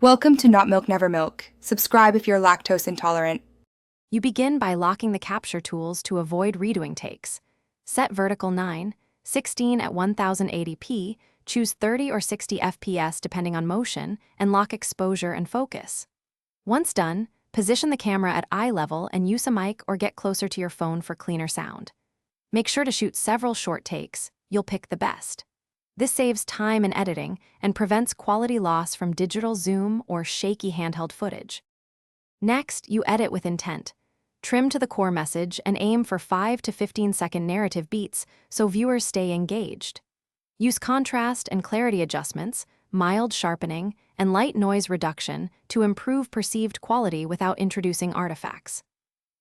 Welcome to Not Milk Never Milk. Subscribe if you're lactose intolerant. You begin by locking the capture tools to avoid redoing takes. Set vertical 9, 16 at 1080p, choose 30 or 60 FPS depending on motion, and lock exposure and focus. Once done, position the camera at eye level and use a mic or get closer to your phone for cleaner sound. Make sure to shoot several short takes. You'll pick the best. This saves time in editing and prevents quality loss from digital zoom or shaky handheld footage. Next, you edit with intent. Trim to the core message and aim for 5 to 15-second narrative beats so viewers stay engaged. Use contrast and clarity adjustments, mild sharpening, and light noise reduction to improve perceived quality without introducing artifacts.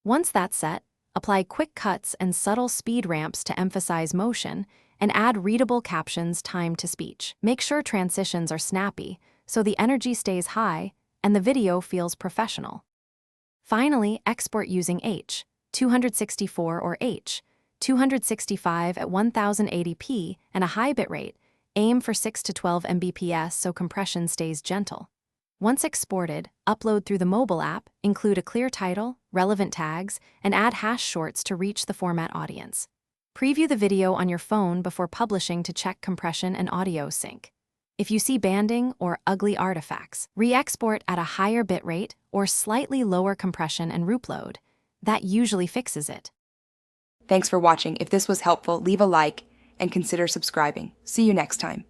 Once that's set, apply quick cuts and subtle speed ramps to emphasize motion, and add readable captions timed to speech. Make sure transitions are snappy so the energy stays high and the video feels professional. Finally, export using H.264 or H.265 at 1080p and a high bitrate. Aim for 6 to 12 Mbps so compression stays gentle. Once exported, upload through the mobile app, include a clear title, relevant tags, and add hash shorts to reach the format audience. Preview the video on your phone before publishing to check compression and audio sync. If you see banding or ugly artifacts, re-export at a higher bitrate or slightly lower compression and upload. That usually fixes it. Thanks for watching. If this was helpful, leave a like and consider subscribing. See you next time.